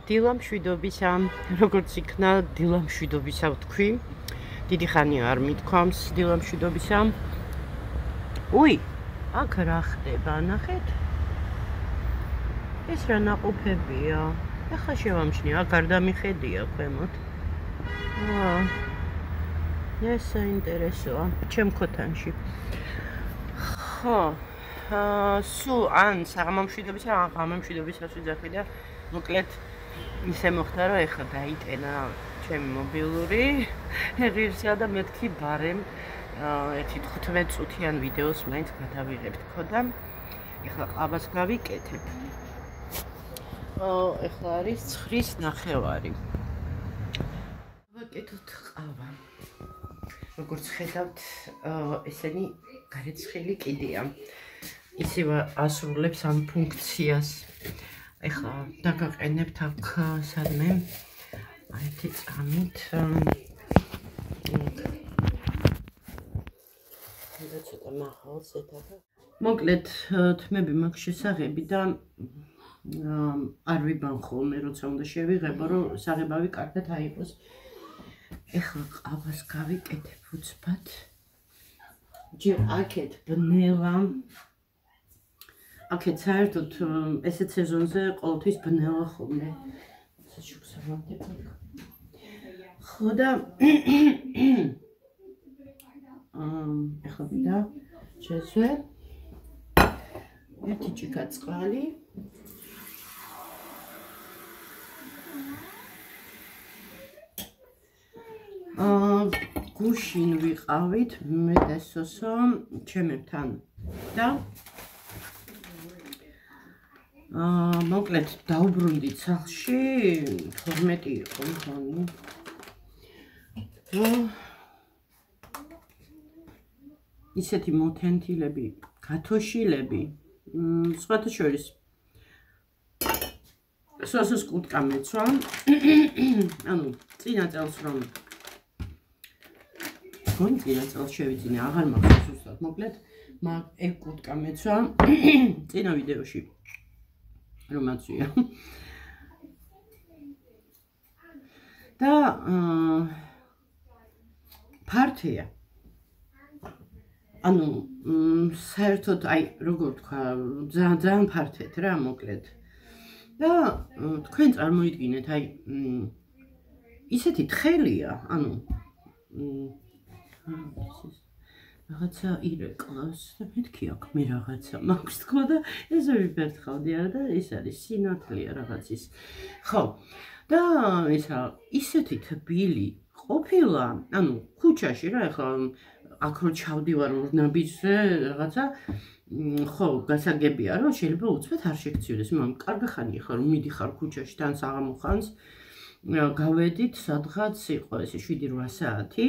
დილამშვიდობისა, როგორც იქნა დილამშვიდობისა ვთქვი. დიდი ხანია არ მithქვამს დილამშვიდობისა. უი, აქ რა ხდება, ნახეთ? ეს რა ნაყოფებია? ახლა შევამჩნია, აქ არ დამიხედია ქვემოთ. ეს საინტერესოა, ჩემ ქოთანში. ხო, სულ ან საღამომშვიდობისა, ან ღამემშვიდობისას ვიძახი და მოკლედ ისე მოხდა, რომ ეხლა დაიტენა ჩემი მობილური ღირსია და მეთქი ბარემ ერთი 15 წუთიან ვიდეოს მაინც გადავიღებთ ქოდა. ეხლა ყავას გავიკეთებ. ეხლა არის 9:09. ვაკეთოთ ყავა. როგორც ხედავთ, ესენი გარეცხილი კიდეა. ისევე ასრულებს ამ ფუნქციას. ეხლა დაგაყენებთ აქ სადმე ერთი წამით და ცოტა მაღალს ეთადა. მოკლედ თმები მაქვს შესაღები და არ ვიბან ხოლმე, როცა უნდა შევიღებო, რომ საღებავი კარგად აიყოს. ეხლა ყავას გავიკეთებ უცბად. ჯერ აქეთ ბნელა. აქეთ საერთოდ ესეთ სეზონზე ყოველთვის ბნელა ხოლმე. შევსავამდება. ხო და ეხლა ვიდა შეცვე. ერთი ჭიქა წყალი. გუშინ ვიყავით მე და სოსო ჩემებთან და მოკლედ დაუბრუნდით სახლში 12 იყო მგონი. ისეთი მოთენთილები, გათოშილები, სხვათა შორის სოსოს კუტკა მეცვა. ანუ წინა წელს რომ გონი წინა წელს შევიძინე, აღარ მაქვს ზუსტად. მოკლედ ეგ კუტკა მეცვა წინა ვიდეოში რომ აწვია. და ფართია. ანუ საერთოდ აი როგორ თქვა, ძალიან ფართეთ რა მოკლედ. და თქვენ წარმოიდგინეთ, აი ისეთი თხელია, ანუ რაღაცა ირეკლავს და მეთქი აქ მე რაღაცა მაქვს თქო და ესე ვიფერთხავდი არა და ეს არის სინათლეა რაღაცის. ხო. და ისა ისეთი თბილი ყოფილა, ანუ ქუჩაში რა ეხლა აქ რო ჩავდივარ ურნაბიძზე რაღაცა ხო, გასაგებია რომ შეიძლება უცბად არ შეგციოდეს, მაგრამ კარგი ხანია ხარ, მიდიხარ ქუჩაში თან საღამოხანს. გავედით სადღაც იყო ესე 7-8 საათი.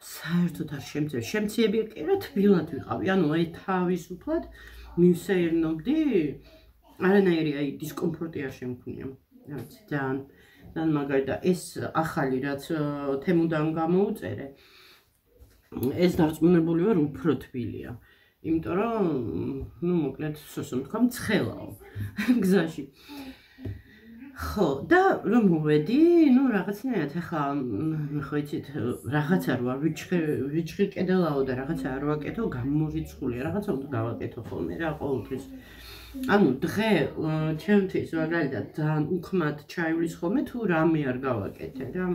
საერთოდ არ შემცირე. შემციები კი რა თბილად ვიყავი. ანუ აი თავისუფლად მივსეირნობდი. არანაირი აი დისკომფორტი არ შემქნია. რაც ძალიან მაგარი და ეს ახალი რაც თემუდან გამოუწერე. ეს დარწმუნებული ვარ უფრო თბილია. იმიტომ რომ ნუ მოკლედ სოსომ თქვა მცხელაო გზაში. ხო და რომ მოვედი, ნუ რაღაცნაირად ახლა ხო იცით რაღაცა რო არ ვიჩხი კედელაო და რაღაცა არ ვაკეთო, გამორიცხულია, რაღაცა უნდა გავაკეთო ხოლმე რა ყოველთვის. ანუ დღე ჩემთვის მაგალითად ძალიან უქმად ჩაივლის ხოლმე თუ რამე არ გავაკეთე რა.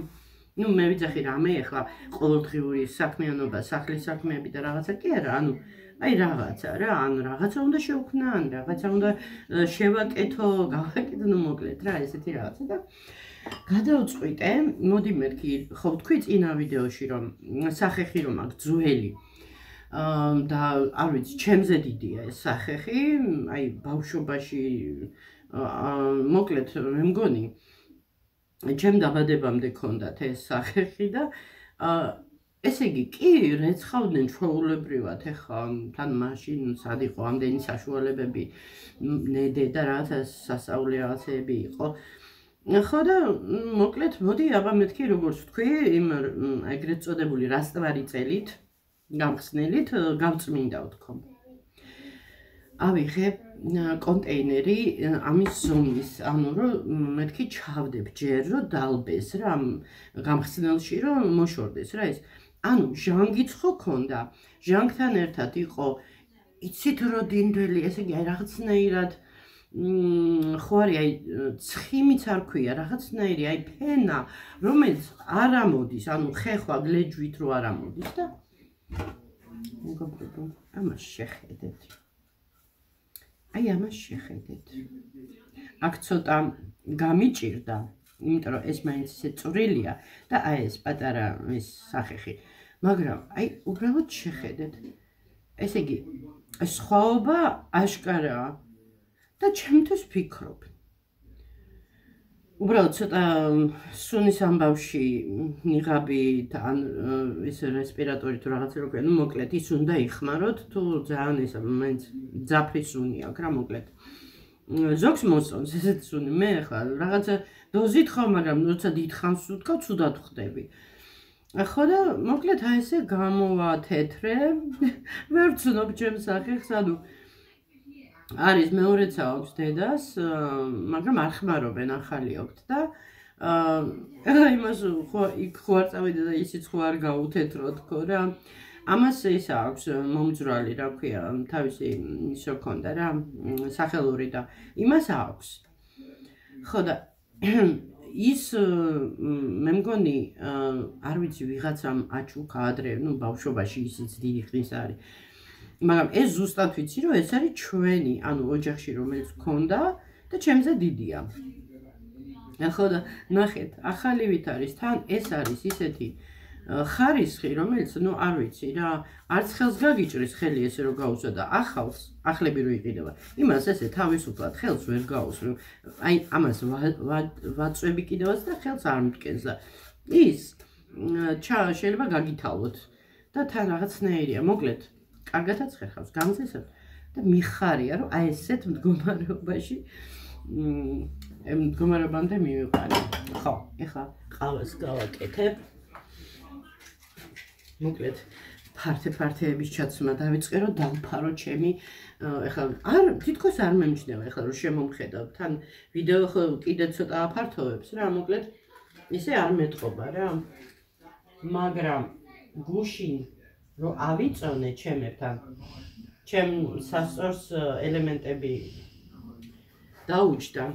ნუ მე ვიძახი რამე ახლა ყოველდღიური საქმიანობა, სახლის საქმეები და რაღაცა კი არა, ანუ აი რაღაცა რა, ანუ რაღაცა უნდა შევქმნა, ან რაღაცა უნდა შევაკეთო, გავაკეთო, ნუ მოკლედ რა, ესეთი რაღაცა და გადავწყვიტე, მოდი მეთქი, ხო ვთქვი წინა ვიდეოში რომ სახეხი რომ აქვს ძველი და არ ვიცი, ჩემზე დიდია ეს სახეხი, აი ბავშვობაში მოკლედ მე მგონი ჩემ დაბადებამდე ქონდათ ეს სახეხი და ესე იგი კი რეცხავდნენ ჩვეულებრივად ეხლა თან მაშინ სად იყო ამდენი საშუალებები ნედე და რაღაცა სასწაული რაღაცეები იყო. ხო და მოკლედ მოდი აბა მეთქი როგორც ვთქვი იმ ეგრეთ წოდებული რასტვარი წელით გამხსნელით გავწმინდა ვთქო. ავიღე კონტეინერი ამის ზომის, ანუ რომ მეთქი ჩავდებ ჯერ რომ დალბეს რა გამხსნელში რომ მოშორდეს რა ეს. ანუ ჟანგიც ხო ქონდა. ჟანგთან ერთად იყო იცით რომ დინდელი, ესე იგი აი რაღაცნაირად ხო არის აი ცხიმიც არ ქვია, რაღაცნაირი აი ფენა, რომელიც არ ამოდის, ანუ ხეხვა გლეჯვით რო არ ამოდის და მეგობრებო, ამას შეხედეთ. აი ამას შეხედეთ. აქ ცოტა გამიჭირდა, იმიტომ რომ ეს მაინც ისე წვრილია და აი ეს პატარა ეს სახეხი. მაგრამ აი უბრალოდ შეხედეთ. ესე იგი, სხვაობა აშკარაა და ჩემთვის ვფიქრობ. უბრალოდ ცოტა სუნის ამბავში ნიღაბი ან ეს რესპირატორი თუ რაღაცა რო ქვია, მოკლედ ის უნდა იხმაროთ, თუ ძალიან ეს მაინც ძაფრი სუნი აქვს რა მოკლედ. ზოგს მოსწონს ესეთ სუნი, მე ახლა რაღაცა დოზით ხო, მაგრამ როცა დიდხანს ვუდგავ, ცუდად ხვდები. ხო და მოკლედ აი ესე გამოვათეთრე, ვერ ვცნობ ჩემს სახეხს, ანუ არის მეორეც აქვს დედას, მაგრამ არ ხმარობენ ახალი აქვთ და ახლა იმას ხო არ წავიდე და ისიც ხო არ გაუთეთრო თქო რა. ამას ის აქვს მომძვრალი, რა ქვია, თავისი ისო ქონდა რა, სახელური და იმას აქვს. ხო და ის მე მგონი არ ვიცი ვიღაცამ აჩუქა ადრე, ნუ ბავშვობაში ისიც დიდი ხნის არის. მაგრამ ეს ზუსტად ვიცი რომ ეს არის ჩვენი, ანუ ოჯახში რომელიც გქონდა და ჩემზე დიდია. ხო და ნახეთ, ახალივით არის თან ეს არის ისეთი ხარისხი, რომელიც ნუ არ ვიცი რა, არც ხელს გაგიჭრის ხელი ესე რომ გაუსვა და ახალს, ახლები რო იყიდება. იმას ესე თავისუფლად ხელს ვერ გაუსვი. აი ამას ვაწვევი კიდევაც და ხელს არ მტკენს და ის შეიძლება გაგითავოთ და თან რაღაცნაირია, მოკლედ კარგადაც ხერხავს, გამზესებ და მიხარია რომ აი ესეთ მდგომარეობაში მდგომარეობამდე მივიყარე. ხო, ეხლა ყავას გავაკეთებ. მოკლედ ფართეების ჩაცმა დავიწყე რომ დავფარო ჩემი ეხლა არ თითქოს არ მემჩნევა ეხლა რომ შემომხედავ თან ვიდეო ხო კიდე ცოტა აფართოვებს რა მოკლედ ისე არ მეტყობა რა მაგრამ გუშინ რომ ავიწონე ჩემებთან ჩემ სასწორს ელემენტები დაუჭდა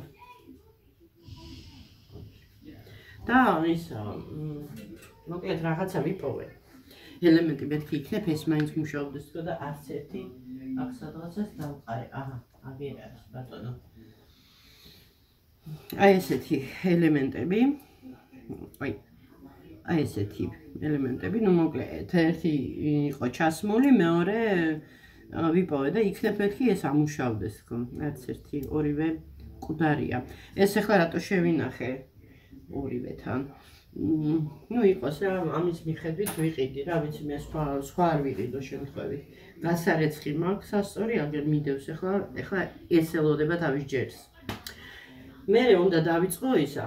და ისა მოკლედ რაღაცა ვიპოვე ელემენტი მეთქი იქნებ ეს მაინც მუშაობდეს თქო და არც ერთი აქ სადღაცას დავყარე. აჰა, აგერ არის ბატონო. აი ესეთი ელემენტები. აი ესეთი ელემენტები, ნუ მოკლედ ერთი იყო ჩასმული, მეორე ვიპოვე და იქნებ მეთქი ეს ამუშავდეს თქო. არც ერთი ორივე მკვდარია. ეს ახლა რატო შევინახე ორივეთან? ნუ იყოს რა ამის მიხედვით ვიყიდი რა ვიცი მე სხვა არ ვიყიდო შემთხვევით გასარეცხი მაქვს სასწორი აგერ მიდევს ახლა ეს ელოდება თავის ჯერს მე უნდა დავიწყო ისა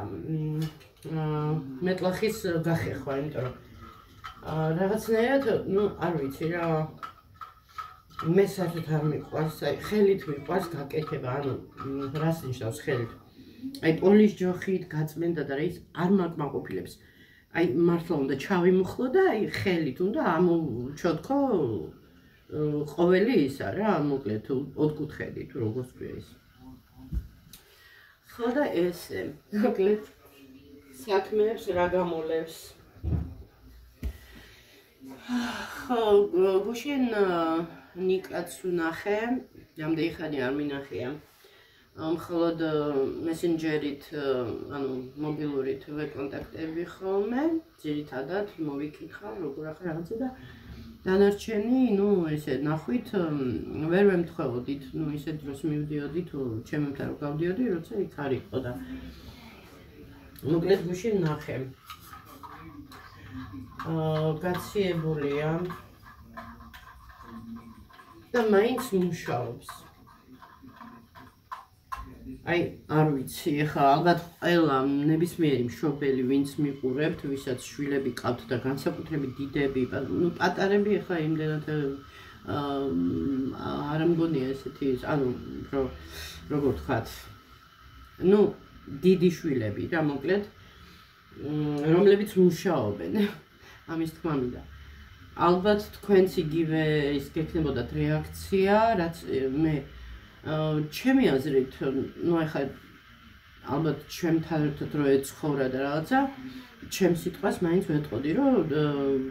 მეტლახის გახეხვა იმიტომ რომ რაღაცნაირად ნუ არ ვიცი რა მე საერთოდ არ მიყვარს აი ხელით მიყვარს გაკეთება ანუ რას ნიშნავს ხელით აი პოლის ჯოხით გაწმენდა და რა ის არ მაკმაყოფილებს. აი მართლა უნდა ჩავიმუხლო და აი ხელით უნდა ამოჩოთქო ყოველი ისა რა მოკლედ ოთხკუთხედი თუ როგორც ქვია ის. ხო და ესე მოკლედ საქმეებს რა გამოლევს. ხო გუშინ ნიკაც ვნახე, რამდენი ხანი არ მინახია. მხოლოდ მესენჯერით, ანუ მობილურით ვეკონტაქტები ხოლმე, ძირითადად მოვიკითხავ, როგორ ახლა რაღაცა და დანარჩენი, ნუ ესე ნახვით ვერ ვემთხვეოდით, ნუ ისე დროს მივდიოდი თუ ჩემთან რო გავდიოდი, როცა იქ არ იყო და მოკლედ გუშინ ნახე. გაციებულია და მაინც მუშაობს. აი, არ ვიცი, ეხლა ალბათ ყველა ნებისმიერი მშობელი, ვინც მიყურებთ, ვისაც შვილები ყავთ და განსაკუთრებით დიდები, ნუ პატარები ეხლა იმდენად არ მგონია ესეთი, ანუ როგორ ვთქვათ, ну, დიდი შვილები რა მოკლედ, რომლებიც მუშაობენ. ამის თქმა მინდა. ალბათ თქვენც იგივე ის გექნებოდათ რეაქცია, რაც მე ჩემი აზრით, ну ახლა ალბათ ჩემთან ერთად რო ეცხოვრა და რაღაცა, ჩემ სიტყვას მაინც ვეტყოდი, რომ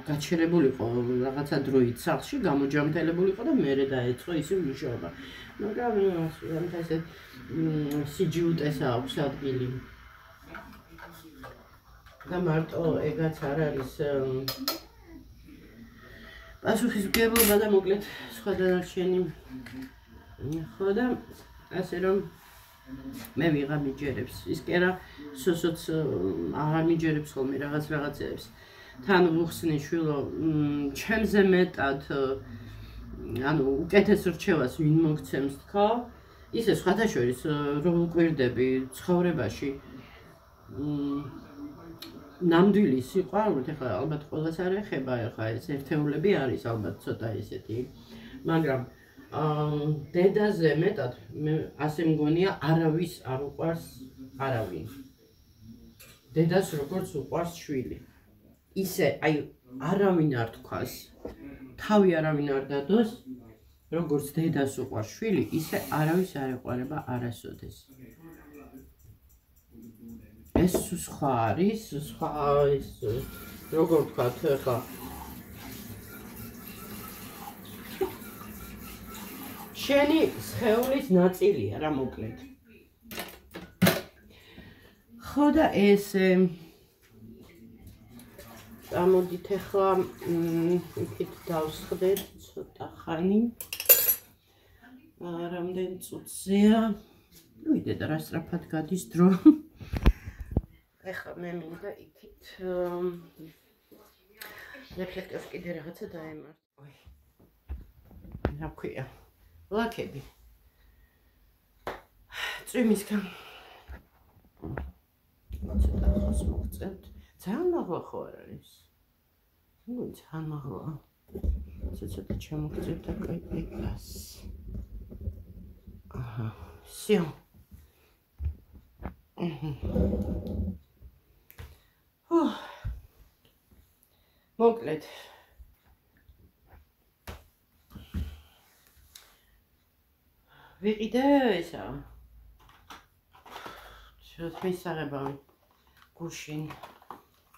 გაჩერებულიყო რაღაცა დროით სახლში, გამოჯამთელებულიყო და მერე დაეწყო ისი მუშაობა. მაგრამ ამით ესე სიჯიუტეს აქვს ადგილი. და მარტო ეგაც არ არის პასუხისმგებლობა და მოკლედ სხვა დანარჩენი. ხო და ასე რომ მე ვიღა მიჯერებს. ის კი არა, სოსოც აღარ მიჯერებს ხოლმე რაღაცეებს. თან ვუხსნი შვილო, ჩემზე მეტად ანუ უკეთეს რჩევას ვინ მოგცემს თქო. ისე სხვათა შორის რომ ვკვირდები ცხოვრებაში ნამდვილი სიყვარულით, ახლა ალბათ ყველას არ ეხება, ახლა ეს ერთეულები არის ალბათ ცოტა ესეთი, მაგრამ დედაზე მეტად მე ასე მგონია არავის არ უყვარს არავინ. დედას როგორც უყვარს შვილი. ისე აი არავინ არ თქვას, თავი არავინ არ დადოს, როგორც დედას უყვარს შვილი, ისე არავის არ ეყვარება არასოდეს. ეს სხვა არის, სხვა ის როგორ ვთქვათ ახლა შენი სხეულის ნაწილია რა მოკლედ. ხო და ესე გამოდით ახლა იქით დავსხდეთ ცოტა ხანი. რამდენ წუთზეა? ვიდე და რა სწრაფად გადის დრო. ეხლა მე მინდა იქით რეფლექტორს კიდე რაღაცა დაემართ. რა ქვია? ლაქები. წვიმისგან. ცოტა ხოს მოგწევთ. ძალიან მაღლა ხო არ არის? ნუ ძალიან მაღლა. ცოტა ჩამოგწევთ და კაიგას. აჰა, всё. მოკლედ ვიყიდე ისა შევთ მისაღებავი გუშინ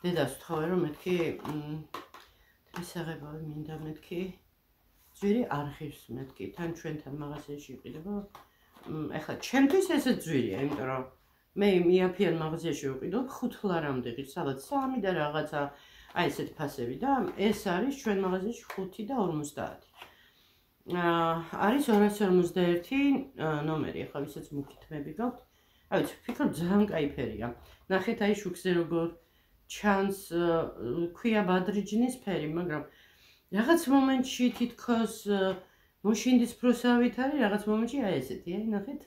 დედას ვთხოვე რომ მეთქი მისაღებავი მინდა მეთქი ძვირი არხივს მეთქი თან ჩვენთან მაღაზიაში იყიდება ეხლა ჩემთვის ესე ძვირია იმიტომ რომ მე მიაფიან მაღაზიაში ვიყიდო 5 ლარამდე სადაც 3 და რაღაცა აი ესეთ ფასები და ეს არის ჩვენ მაღაზიაში 5 და 50. არის 251 ნომერი, ახლა ვისაც მოგითმები გაქვთ. აი ვიცი, ვფიქრობ ძალიან კაი ფერია. ნახეთ აი შუქზე როგორ ჩანს ქვია ბადრიჯნის ფერი, მაგრამ რაღაც მომენტში თითქოს მოშინდის პროსავით არის, რაღაც მომენტში აი ესეთი, აი ნახეთ.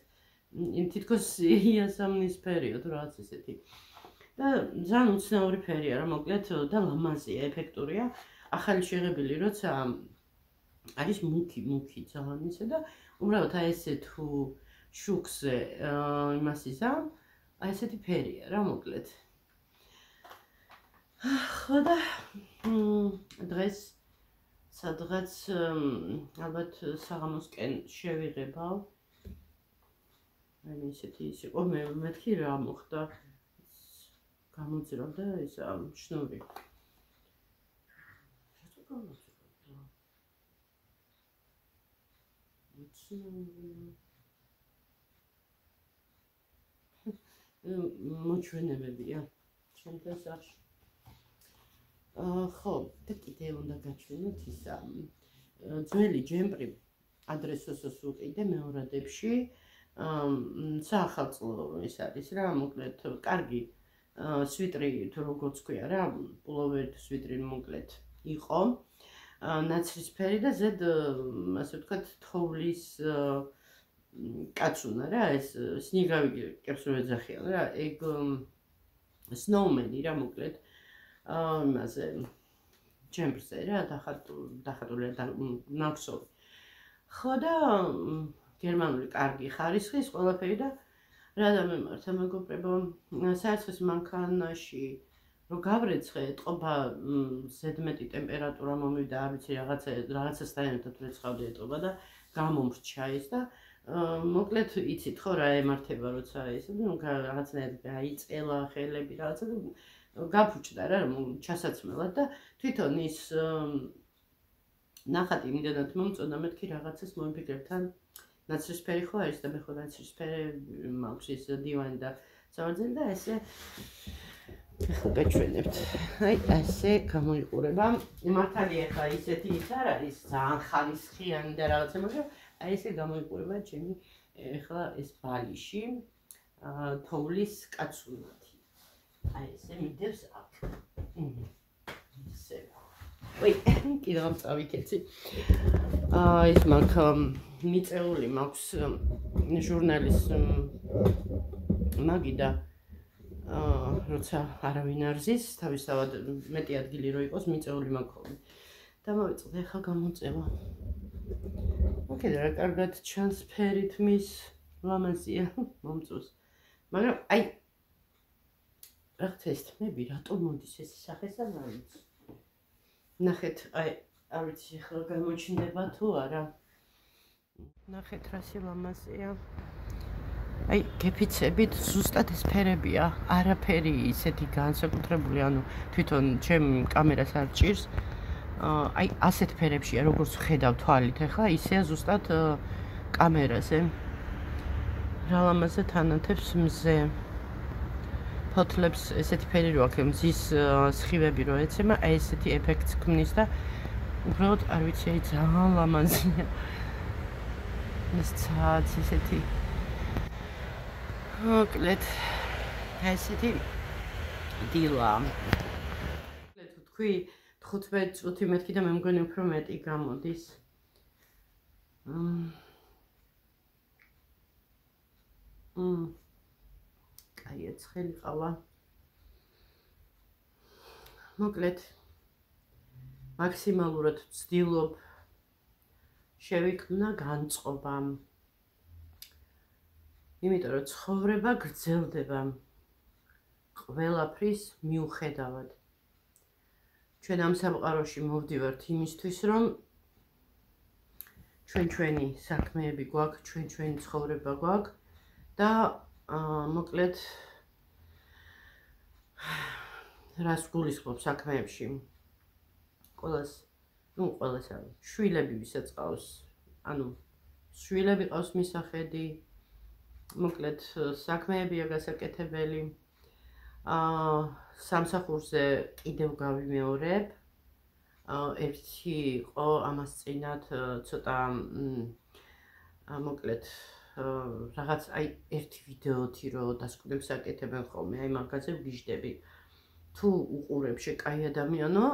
თითქოს იასამნის პერიოდ რაღაც ესეთი. და ძალიან უცნაური ფერია რა მოკლედ და ლამაზია, ეფექტურია. ახალი შეღებილი როცა არის მუქი ძალიან ისე და უბრალოდ აი ესე თუ შუქზე იმას იზამ, აი ესეთი ფერია რა მოკლედ. ხო და დღეს სადღაც ალბათ საღამოსკენ შევიღებავ. აი ესეთი ის იყო, მე მეთქი რა მოხდა. გამოძრა და ისა შნური. რატო გამოძრა? მოჩვენებებია ჩემთან სახში. ხო, და კიდე უნდა გაჩვენოთ ისა ძველი ჯემპრი ადრესოსოს უყიდე მეორადებში. საახალწლო ის არის რა, მოკლედ კარგი სვიტრი თუ როგორც ქვია რა, პულოვერი თუ სვიტრი მოკლედ იყო. ნაცრისფერი და ზედ ასე ვთქვათ თოვლის კაცუნა რა, ეს სნიგავი კებს რო ეძახიან რა, ეგ სნოუმენი რა მოკლედ. იმაზე ჯემპრზე რა დახატული და ნაკსოვი. ხო და გერმანული კარგი ხარისხის ყველაფერი და რა დამემართა მეგობრებო, საერცხის მანქანაში რო გავრეცხე, ეთყობა ზედმეტი ტემპერატურა მომივიდა, არ ვიცი რაღაცასთან ერთად ვრეცხავდი ეთყობა და გამომრჩა ის და მოკლედ იცით ხო რა ემართება როცა ეს რაღაცნაირად გაიწელა ხელები რაღაცა და გაფუჭდა რა ჩასაცმელად და თვითონ ის ნახატი იმდენად მომწონდა მეთქი რაღაცას მომიფიქრებ თან ნაცრისფერი ხო არის და მე ხო ნაცრისფერი მაქვს ის დივანი და სავარძელი და ესე ახლა გაჩვენებთ აი ასე გამოიყურება მართალია ხა ისეთი ის არ არის ძალიან ხალისხიანი და რაღაცა მაგრამ აი ესე გამოიყურება ჩემი ახლა ეს ბალიში თოვლის კაცუნათი აი ესე მიდევს აქ ისე ой, კიდევ წავიქეცი. ის მაქვს მიწეული მაქვს ჟურნალის მაგი და როცა არავინ არ ზის, თავისთავად მეტი ადგილი რო იყოს, მიწეული მაქვს. და მოვიწყდი ახლა გამოწევა. მოკიდა რა კარგად ჩანს ფერით მის ლამაზია, მომწონს. მაგრამ აი რაღაცა ეს თმები რატომ მოდის ეს სახესა არ ვიცი. ნახეთ, აი, არ ვიცი ახლა გამოჩნდება თუ არა. ნახეთ რა სილამაზეა. აი, გეფიცებით ზუსტად ეს ფერებია, არაფერი ისეთი განსაკუთრებული, ანუ თვითონ ჩემ კამერას არ ჭირს. აი, ასეთ ფერებშია, როგორც ხედავ თვალით ახლა, ისეა ზუსტად კამერაზე. რა ლამაზად ანათებს მზე. ფოთლებს ესეთი ფერი რო აქვს, მზის სხივები რო ეცემა, აი ესეთი ეფექტს ქმნის და უბრალოდ არ ვიცი, აი ძალიან ლამაზია. ეს ცაც ესეთი. მოკლედ აი ესეთი დილა. მოკლედ თქვი 15 წუთი მეთქი და მე მგონი უფრო მეტი გამოდის. აი ეცხელი ყავა. მოკლედ მაქსიმალურად ვცდილობ შევიქმნა განწყობა. იმიტომ რომ ცხოვრება გრძელდება ყველაფრის მიუხედავად. ჩვენ ამ სამყაროში მოვდივართ იმისთვის, რომ ჩვენი საქმეები გვაქვს, ჩვენი ცხოვრება გვაქვს და მოკლედ რას გულისხმობ საქმეებში ყველას არის შვილები ვისაც ყავს ანუ შვილები ყავს მისახედი მოკლედ საქმეებია გასაკეთებელი სამსახურზე კიდევ გავიმეორებ ერთი იყო ამას წინათ ცოტა მოკლედ რაღაც აი ერთი ვიდეოთი რო დასკვნებს აკეთებენ ხოლმე აი მაგაზე ვგიჟდები თუ უყურებ შეკაი ადამიანო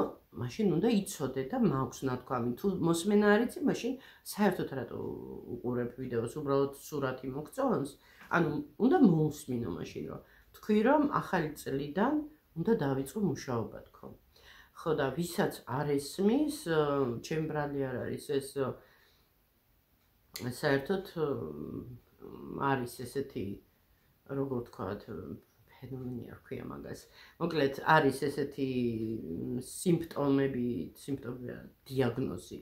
მაშინ უნდა იცოდე და მაქვს ნათქვამი თუ მოსმენა არ იცი მაშინ საერთოდ რატო უყურებ ვიდეოს უბრალოდ სურათი მოგწონს ანუ უნდა მოусმინო მაშინ რომ თქვი რომ ახალი წლიდან უნდა დავიწყო მუშაობა თქო ხო და ვისაც არ ესმის ჩემ ბრალი არ არის ეს საერთოდ არის ესეთი როგორ ვთქვათ ფენომენი არ ქვია მაგას. მოკლედ არის ესეთი სიმპტომები დიაგნოზი.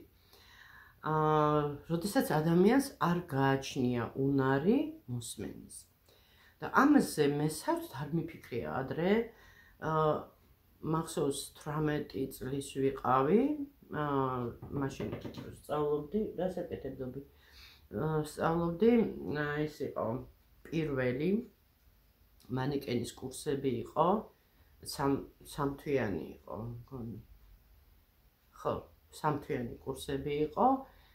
როდესაც ადამიანს არ გააჩნია უნარი მოსმენის. და ამაზე მე საერთოდ არ მიფიქრია ადრე. მახსოვს 18 წლის ვიყავი. მაშინ სწავლობდი, რასაკეთებდები. სწავლობდი, ეს იყო პირველი მანეკენის კურსები იყო, სამთვიანი იყო, მგონი. ხო, სამთვიანი კურსები იყო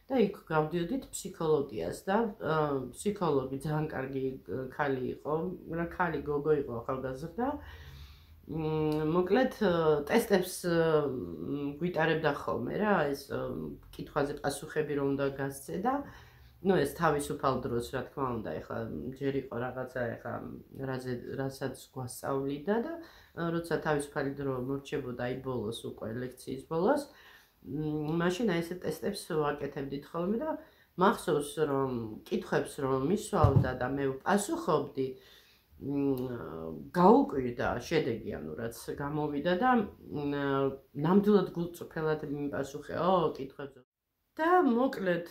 და იქ გავდიოდით ფსიქოლოგიას და ფსიქოლოგი ძალიან კარგი ქალი იყო, რა ქალი გოგო იყო ახალგაზრდა. მოკლედ ტესტებს გვიტარებდა ხოლმე რა, ეს კითხვაზე პასუხები რომ უნდა გასცე და ну ეს თავისუფალ დროს რა თქმა უნდა ეხლა ჯერ იყო რაღაცა ეხლა რასაც გვასწავლიდა და როცა თავისუფალი დრო მორჩებოდა აი ბოლოს უკვე ლექციის ბოლოს მაშინ აი ესე ტესტებს ვაკეთებდით ხოლმე და მახსოვს რომ კითხვებს რომ მისვავდა და მე პასუხობდი გაუკვირდა შედეგი ანუ რაც გამოვიდა და ნამდვილად გულწრფელად მიპასუხეო კითხვებზე და მოკლედ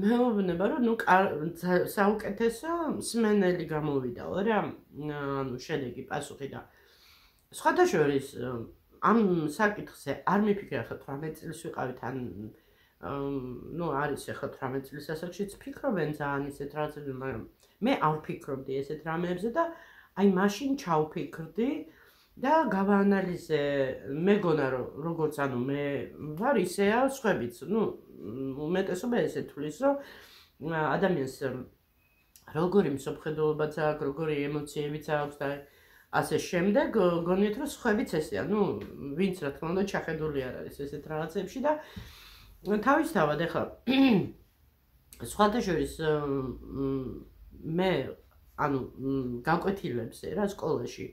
მეუბნება რომ ნუ საუკეთესო მსმენელი გამოვიდაო რა ანუ შედეგი პასუხი და სხვათა შორის ამ საკითხზე არ მიფიქრე ხა 18 წელს ვიყავით ან ნუ არის ახლა 18 წლის ასაკშიც ფიქრობენ ძალიან ისეთ რაღაცებზე მაგრამ მე არ ვფიქრობდი ესეთ რამეებზე და აი მაშინ ჩავფიქრდი და გავაანალიზე მეგონა რომ როგორც ანუ მე ვარ ისეა სხვებიც ნუ უმეტესობა ესე თulis რომ ადამიანს როგორი მსოფლმხედველობაც აქვს როგორი ემოციებიც აქვს და ასე შემდეგ გონიათ რომ სხვებიც ესეა ნუ ვინც რა თქმა უნდა ჩახედული არ არის ესეთ რაღაცებში და თავისთავად ახლა სხვათა შორის მე ანუ გაკვეთილებზე რა სკოლაში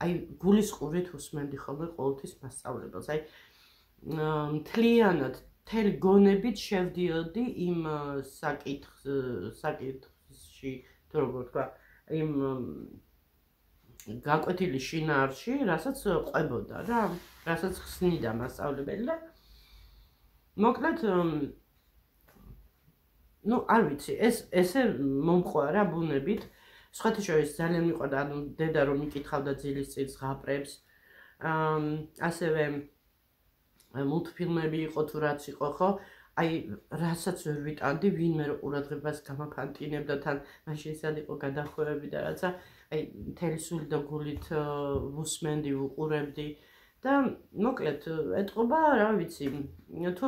აი გულისყურით უსმენდი ხოლმე ყოველთვის მასწავლებელს აი მთლიანად მთელი გონებით შევდიოდი იმ საკითხში თუ როგორ თქვა იმ გაკვეთილის შინაარსში რასაც ყვებოდა რა რასაც ხსნიდა მასწავლებელი და მოკლედ ნუ არ ვიცი ესე მომყვა რა ბუნებით სხვათა შორის ძალიან მიყვარდა ანუ დედა რომ მიკითხავდა ძილის წიგნს ღაპრებს ასევე მულტფილმები იყო თუ რაც იყო ხო აი რასაც ვერ ვიტანდი ვინმე რო ყურადღებას გამაფანტინებდა თან მაშინ ისად იყო გადახვევები და რაცა აი მთელი სული და გულით ვუსმენდი ვუყურებდი და მოკლედ ეთყობა რა ვიცი თუ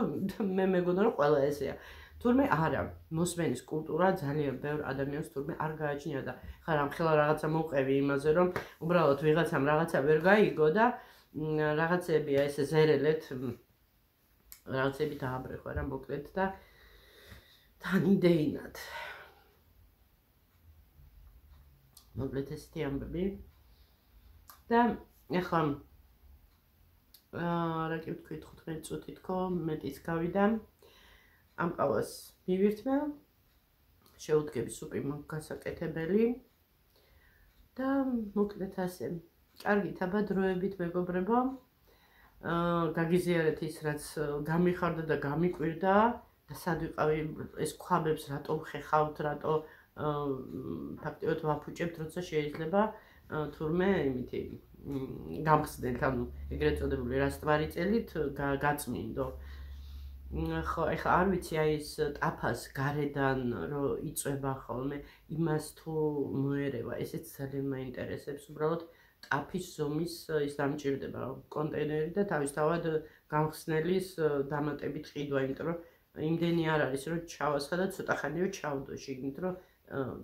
მე მეგონა რომ ყველა ესეა თურმე არა მოსმენის კულტურა ძალიან ბევრ ადამიანს თურმე არ გააჩნია და ხარ ამ ხელა რაღაცა მოყევი იმაზე რომ უბრალოდ ვიღაცამ რაღაცა ვერ გაიგო და რაღაცებია ესე ზერელეთ რაღაცები დააბრეხვა რა მოკლედ და თანიდეინად მოკლედ ესეთი ამბები და ეხლა რა კი ვთქვით 15 წუთი თქო მეტიც გავიდა ამ ყავას მივირთმევ შეუდგები სუპი გასაკეთებელი და მოკლედ ასე კარგით აბა დროებით მეგობრებო გაგიზიარეთ ის რაც გამიხარდა და გამიკვირდა და სად ვიყავი ეს ქვაბებს რატომ ხეხავთ რატო ფაქტიურად ვაფუჭებთ როცა შეიძლება თურმე იმითი გამხსნელთ ანუ ეგრეთ წოდებული რასტვარი წელით გაწმინდო ხო ეხლა არ ვიცი აი ეს ტაფას გარედან რო იწვება ხოლმე იმას თუ მოერევა ესეც ძალიან მაინტერესებს უბრალოდ ტაფის ზომის ის დამჭირდება კონტეინერი და თავისთავად გამხსნელის დამატებით ყიდვა იმიტომ რომ იმდენი არ არის რომ ჩავასხა და ცოტა ხანიო ჩავდო შიგნით რომ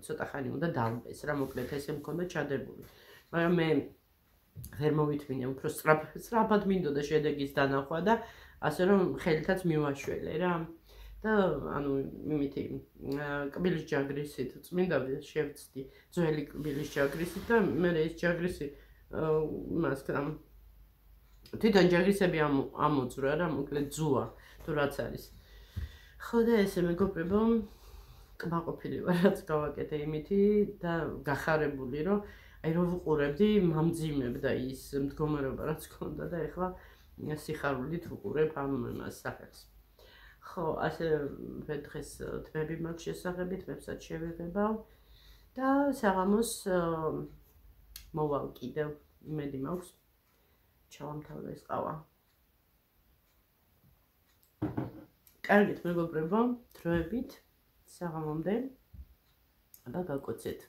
ცოტა ხანი უნდა დამბეს რა მოკლედ ესე მქონდა ჩადებული მაგრამ მე ვერ მოვითმინე უფრო სწრაფად მინდოდა შედეგის დანახვა და ასე რომ ხელითაც მივაშველე რა და ანუ იმითი კბილის ჯაგრისით წმინდა შევწდი ძველი კბილის ჯაგრისით და მე ეს ჯაგრისი მას თვითონ ჯაგრისები ამოძვრა რა მოკლედ ძუა თუ რაც არის ხო და ესე მეგობრებო კმაყოფილი ვარ რაც გავაკეთე იმითი და გახარებული რომ აი რო ვუყურებდი მამძიმებდა ის მდგომარეობა რაც ჰქონდა და ეხლა სიხარულით ვუყურებ ამ სახელს ხო ასე დღეს თმები მაქვს შესახებით ვებსაც შევიღებავ და საღამოს მოვალ კიდევ იმედი მაქვს ჩავამთავრე ეს ყავა კარგით მეგობრებო დროებით საღამომდე აბა გაკოცეთ